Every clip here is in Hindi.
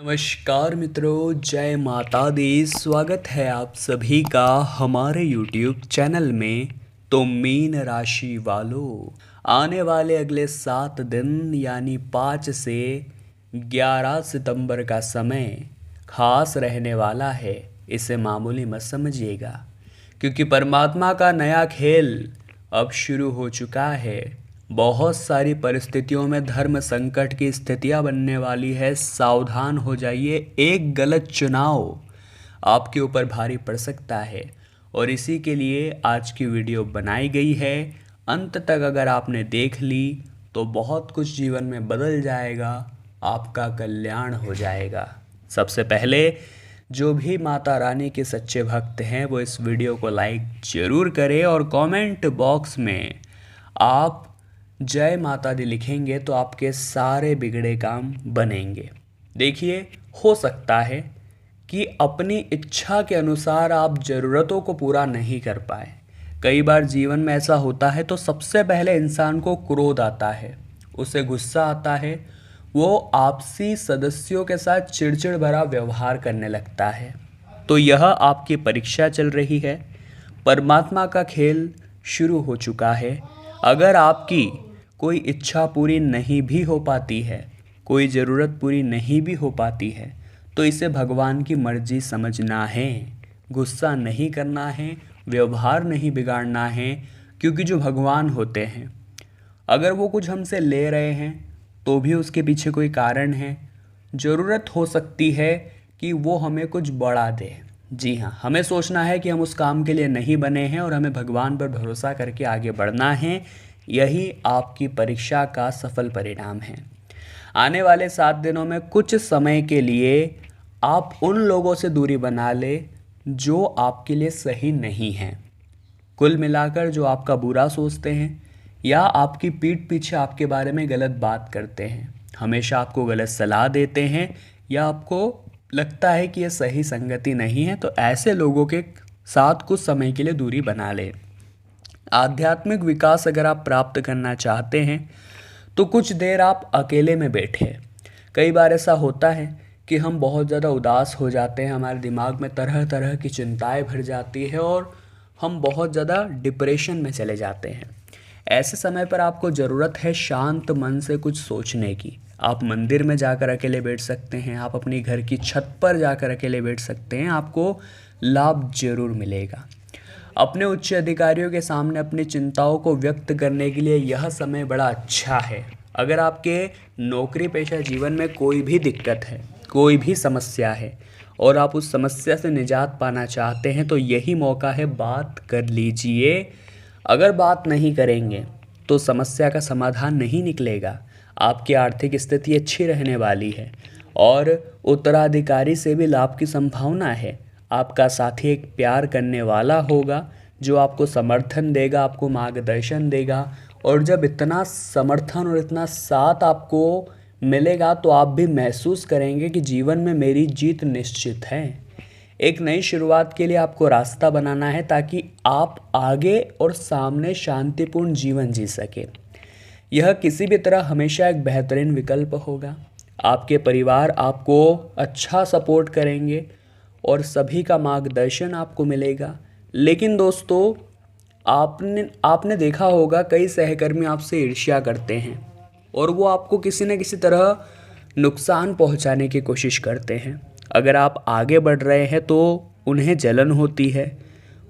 नमस्कार मित्रों, जय माता दी। स्वागत है आप सभी का हमारे YouTube चैनल में। तो मीन राशि वालों, आने वाले अगले 7 दिन यानी 5 से 11 सितंबर का समय खास रहने वाला है। इसे मामूली मत समझिएगा, क्योंकि परमात्मा का नया खेल अब शुरू हो चुका है। बहुत सारी परिस्थितियों में धर्म संकट की स्थितियां बनने वाली है। सावधान हो जाइए, एक गलत चुनाव आपके ऊपर भारी पड़ सकता है। और इसी के लिए आज की वीडियो बनाई गई है। अंत तक अगर आपने देख ली तो बहुत कुछ जीवन में बदल जाएगा, आपका कल्याण हो जाएगा। सबसे पहले जो भी माता रानी के सच्चे भक्त हैं वो इस वीडियो को लाइक ज़रूर करें और कमेंट बॉक्स में आप जय माता दी लिखेंगे तो आपके सारे बिगड़े काम बनेंगे। देखिए, हो सकता है कि अपनी इच्छा के अनुसार आप ज़रूरतों को पूरा नहीं कर पाए। कई बार जीवन में ऐसा होता है तो सबसे पहले इंसान को क्रोध आता है, उसे गुस्सा आता है, वो आपसी सदस्यों के साथ चिड़चिड़ भरा व्यवहार करने लगता है। तो यह आपकी परीक्षा चल रही है। परमात्मा का खेल शुरू हो चुका है। अगर आपकी कोई इच्छा पूरी नहीं भी हो पाती है, कोई ज़रूरत पूरी नहीं भी हो पाती है, तो इसे भगवान की मर्जी समझना है। गुस्सा नहीं करना है, व्यवहार नहीं बिगाड़ना है, क्योंकि जो भगवान होते हैं, अगर वो कुछ हमसे ले रहे हैं तो भी उसके पीछे कोई कारण है। ज़रूरत हो सकती है कि वो हमें कुछ बढ़ा दे। जी हाँ, हमें सोचना है कि हम उस काम के लिए नहीं बने हैं और हमें भगवान पर भरोसा करके आगे बढ़ना है। यही आपकी परीक्षा का सफल परिणाम है। आने वाले 7 दिनों में कुछ समय के लिए आप उन लोगों से दूरी बना ले जो आपके लिए सही नहीं हैं। कुल मिलाकर जो आपका बुरा सोचते हैं या आपकी पीठ पीछे आपके बारे में गलत बात करते हैं, हमेशा आपको गलत सलाह देते हैं या आपको लगता है कि यह सही संगति नहीं है, तो ऐसे लोगों के साथ कुछ समय के लिए दूरी बना लें। आध्यात्मिक विकास अगर आप प्राप्त करना चाहते हैं तो कुछ देर आप अकेले में बैठे। कई बार ऐसा होता है कि हम बहुत ज़्यादा उदास हो जाते हैं, हमारे दिमाग में तरह तरह की चिंताएं भर जाती है और हम बहुत ज़्यादा डिप्रेशन में चले जाते हैं। ऐसे समय पर आपको ज़रूरत है शांत मन से कुछ सोचने की। आप मंदिर में जाकर अकेले बैठ सकते हैं, आप अपनी घर की छत पर जाकर अकेले बैठ सकते हैं, आपको लाभ जरूर मिलेगा। अपने उच्च अधिकारियों के सामने अपनी चिंताओं को व्यक्त करने के लिए यह समय बड़ा अच्छा है। अगर आपके नौकरी पेशा जीवन में कोई भी दिक्कत है, कोई भी समस्या है और आप उस समस्या से निजात पाना चाहते हैं तो यही मौका है, बात कर लीजिए। अगर बात नहीं करेंगे तो समस्या का समाधान नहीं निकलेगा। आपकी आर्थिक स्थिति अच्छी रहने वाली है और उत्तराधिकारी से भी लाभ की संभावना है। आपका साथी एक प्यार करने वाला होगा जो आपको समर्थन देगा, आपको मार्गदर्शन देगा। और जब इतना समर्थन और इतना साथ आपको मिलेगा तो आप भी महसूस करेंगे कि जीवन में मेरी जीत निश्चित है। एक नई शुरुआत के लिए आपको रास्ता बनाना है ताकि आप आगे और सामने शांतिपूर्ण जीवन जी सके। यह किसी भी तरह हमेशा एक बेहतरीन विकल्प होगा। आपके परिवार आपको अच्छा सपोर्ट करेंगे और सभी का मार्गदर्शन आपको मिलेगा। लेकिन दोस्तों, आपने देखा होगा कई सहकर्मी आपसे ईर्ष्या करते हैं और वो आपको किसी न किसी तरह नुकसान पहुंचाने की कोशिश करते हैं। अगर आप आगे बढ़ रहे हैं तो उन्हें जलन होती है।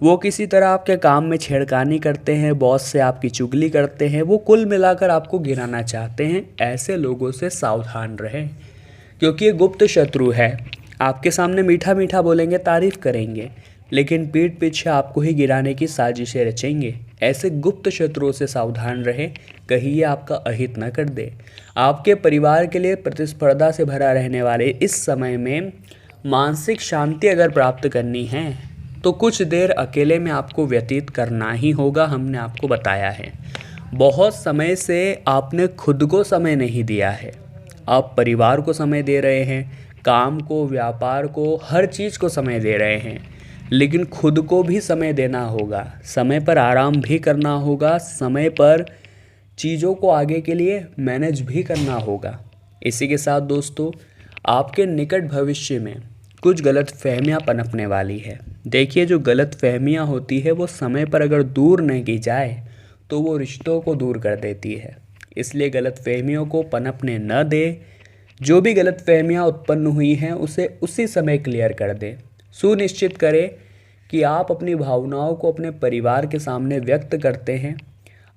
वो किसी तरह आपके काम में छेड़खानी करते हैं, बॉस से आपकी चुगली करते हैं, वो कुल मिलाकर आपको गिराना चाहते हैं। ऐसे लोगों से सावधान रहें, क्योंकि ये गुप्त शत्रु है। आपके सामने मीठा मीठा बोलेंगे, तारीफ करेंगे, लेकिन पीठ पीछे आपको ही गिराने की साजिशें रचेंगे। ऐसे गुप्त शत्रुओं से सावधान रहें, कहीं ये आपका अहित न कर दे। आपके परिवार के लिए प्रतिस्पर्धा से भरा रहने वाले इस समय में मानसिक शांति अगर प्राप्त करनी है तो कुछ देर अकेले में आपको व्यतीत करना ही होगा। हमने आपको बताया है, बहुत समय से आपने खुद को समय नहीं दिया है। आप परिवार को समय दे रहे हैं, काम को, व्यापार को, हर चीज़ को समय दे रहे हैं, लेकिन खुद को भी समय देना होगा। समय पर आराम भी करना होगा, समय पर चीज़ों को आगे के लिए मैनेज भी करना होगा। इसी के साथ दोस्तों, आपके निकट भविष्य में कुछ गलत फहमियाँ पनपने वाली है। देखिए, जो गलत फहमियाँ होती है वो समय पर अगर दूर नहीं की जाए तो वो रिश्तों को दूर कर देती है। इसलिए गलत फहमियों को पनपने न दे। जो भी गलत फहमियाँ उत्पन्न हुई हैं उसे उसी समय क्लियर कर दें। सुनिश्चित करें कि आप अपनी भावनाओं को अपने परिवार के सामने व्यक्त करते हैं।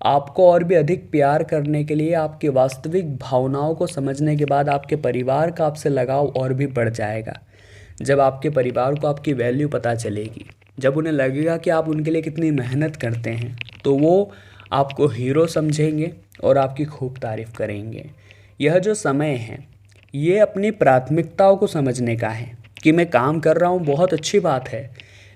आपको और भी अधिक प्यार करने के लिए आपकी वास्तविक भावनाओं को समझने के बाद आपके परिवार का आपसे लगाव और भी बढ़ जाएगा। जब आपके परिवार को आपकी वैल्यू पता चलेगी, जब उन्हें लगेगा कि आप उनके लिए कितनी मेहनत करते हैं, तो वो आपको हीरो समझेंगे और आपकी खूब तारीफ करेंगे। यह जो समय है ये अपनी प्राथमिकताओं को समझने का है कि मैं काम कर रहा हूँ, बहुत अच्छी बात है,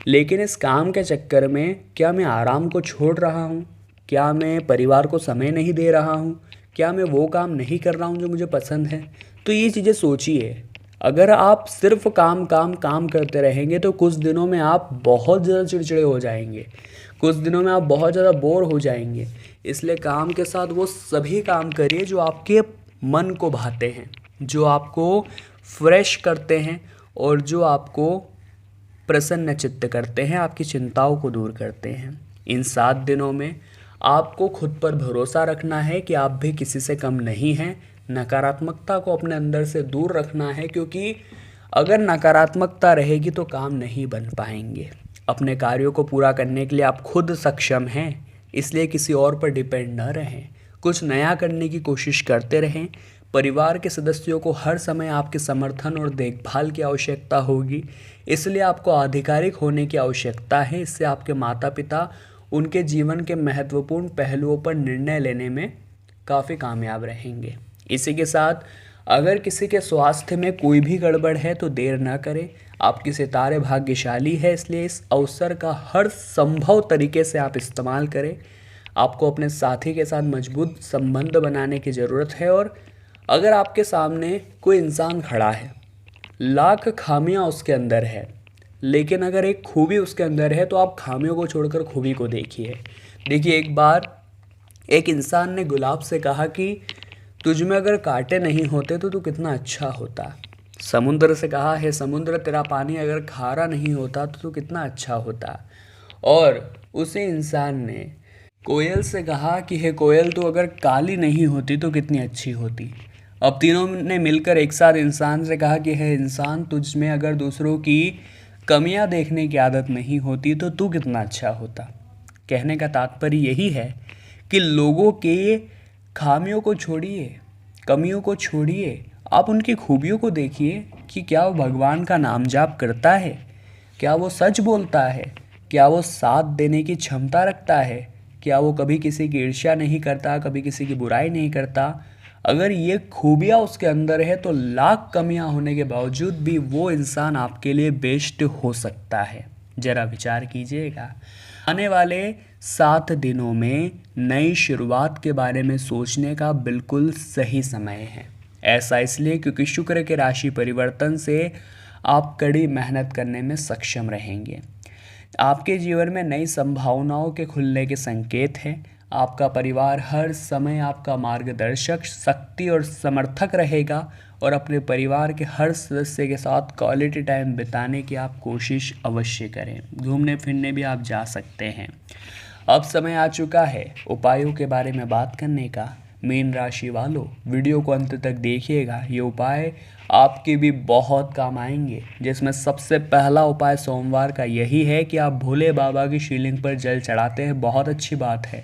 लेकिन इस काम के चक्कर में क्या मैं आराम को छोड़ रहा हूँ? क्या मैं परिवार को समय नहीं दे रहा हूँ? क्या मैं वो काम नहीं कर रहा हूँ जो मुझे पसंद है? तो ये चीज़ें सोचिए। अगर आप सिर्फ काम काम काम करते रहेंगे तो कुछ दिनों में आप बहुत ज़्यादा चिड़चिड़े हो जाएंगे, कुछ दिनों में आप बहुत ज़्यादा बोर हो जाएंगे। इसलिए काम के साथ वो सभी काम करिए जो आपके मन को भाते हैं, जो आपको फ्रेश करते हैं और जो आपको प्रसन्न चित्त करते हैं, आपकी चिंताओं को दूर करते हैं। इन 7 दिनों में आपको खुद पर भरोसा रखना है कि आप भी किसी से कम नहीं हैं। नकारात्मकता को अपने अंदर से दूर रखना है, क्योंकि अगर नकारात्मकता रहेगी तो काम नहीं बन पाएंगे। अपने कार्यों को पूरा करने के लिए आप खुद सक्षम हैं, इसलिए किसी और पर डिपेंड न रहें। कुछ नया करने की कोशिश करते रहें। परिवार के सदस्यों को हर समय आपके समर्थन और देखभाल की आवश्यकता होगी, इसलिए आपको आधिकारिक होने की आवश्यकता है। इससे आपके माता पिता उनके जीवन के महत्वपूर्ण पहलुओं पर निर्णय लेने में काफ़ी कामयाब रहेंगे। इसी के साथ अगर किसी के स्वास्थ्य में कोई भी गड़बड़ है तो देर न करें। आपके सितारे भाग्यशाली है, इसलिए इस अवसर का हर संभव तरीके से आप इस्तेमाल करें। आपको अपने साथी के साथ मजबूत संबंध बनाने की ज़रूरत है। और अगर आपके सामने कोई इंसान खड़ा है, लाख खामियां उसके अंदर है, लेकिन अगर एक खूबी उसके अंदर है तो आप खामियों को छोड़कर खूबी को देखिए। देखिए, एक बार एक इंसान ने गुलाब से कहा कि तुझ में अगर कांटे नहीं होते तो तू कितना अच्छा होता। समुद्र से कहा, है समुद्र, तेरा पानी अगर खारा नहीं होता तो तू कितना अच्छा होता। और उसी इंसान ने कोयल से कहा कि हे कोयल, तू अगर काली नहीं होती तो कितनी अच्छी होती। अब तीनों ने मिलकर एक साथ इंसान से कहा कि हे इंसान, तुझ में अगर दूसरों की कमियां देखने की आदत नहीं होती तो तू कितना अच्छा होता। कहने का तात्पर्य यही है कि लोगों के खामियों को छोड़िए, कमियों को छोड़िए, आप उनकी खूबियों को देखिए कि क्या वो भगवान का नाम जाप करता है, क्या वो सच बोलता है, क्या वो साथ देने की क्षमता रखता है, क्या वो कभी किसी की ईर्ष्या नहीं करता, कभी किसी की बुराई नहीं करता। अगर ये खूबियाँ उसके अंदर है तो लाख कमियाँ होने के बावजूद भी वो इंसान आपके लिए बेस्ट हो सकता है। ज़रा विचार कीजिएगा। आने वाले 7 दिनों में नई शुरुआत के बारे में सोचने का बिल्कुल सही समय है। ऐसा इसलिए क्योंकि शुक्र के राशि परिवर्तन से आप कड़ी मेहनत करने में सक्षम रहेंगे। आपके जीवन में नई संभावनाओं के खुलने के संकेत हैं। आपका परिवार हर समय आपका मार्गदर्शक, शक्ति और समर्थक रहेगा और अपने परिवार के हर सदस्य के साथ क्वालिटी टाइम बिताने की आप कोशिश अवश्य करें। घूमने फिरने भी आप जा सकते हैं। अब समय आ चुका है उपायों के बारे में बात करने का। मीन राशि वालों, वीडियो को अंत तक देखिएगा। ये उपाय आपके भी बहुत काम आएंगे, जिसमें सबसे पहला उपाय सोमवार का यही है कि आप भोले बाबा की शिवलिंग पर जल चढ़ाते हैं। बहुत अच्छी बात है,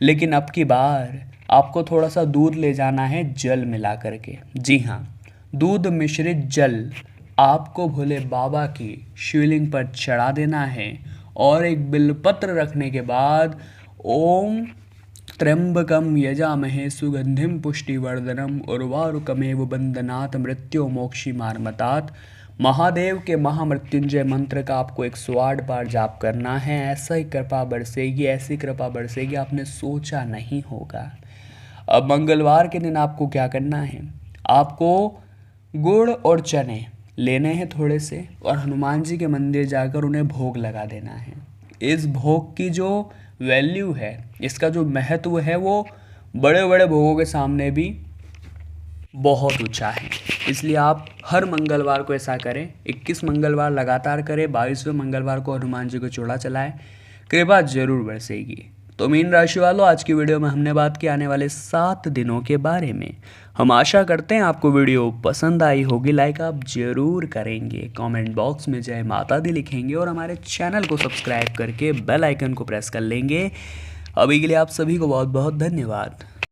लेकिन अब की बार आपको थोड़ा सा दूध ले जाना है जल मिला करके। जी हाँ, दूध मिश्रित जल आपको भोले बाबा की शिवलिंग पर चढ़ा देना है और एक बिल्वपत्र रखने के बाद ओम त्र्यंबकम यजामहे सुगंधिम पुष्टिवर्धनम उर्वारुकमेव बंदनात् मृत्यो मोक्षी मारमतात, महादेव के महामृत्युंजय मंत्र का आपको 108 बार जाप करना है। ऐसा ही कृपा बरसेगी, ऐसी कृपा बरसेगी आपने सोचा नहीं होगा। अब मंगलवार के दिन आपको क्या करना है, आपको गुड़ और चने लेने हैं थोड़े से और हनुमान जी के मंदिर जाकर उन्हें भोग लगा देना है। इस भोग की जो वैल्यू है, इसका जो महत्व है, वो बड़े बड़े भोगों के सामने भी बहुत ऊंचा है। इसलिए आप हर मंगलवार को ऐसा करें, 21 मंगलवार लगातार करें, 22वें मंगलवार को हनुमान जी को चूड़ा चलाएं, कृपा जरूर बरसेगी। तो मीन राशि वालों, आज की वीडियो में हमने बात की आने वाले 7 दिनों के बारे में। हम आशा करते हैं आपको वीडियो पसंद आई होगी। लाइक आप जरूर करेंगे, कमेंट बॉक्स में जय माता दी लिखेंगे और हमारे चैनल को सब्सक्राइब करके बेल आइकन को प्रेस कर लेंगे। अभी के लिए आप सभी को बहुत बहुत धन्यवाद।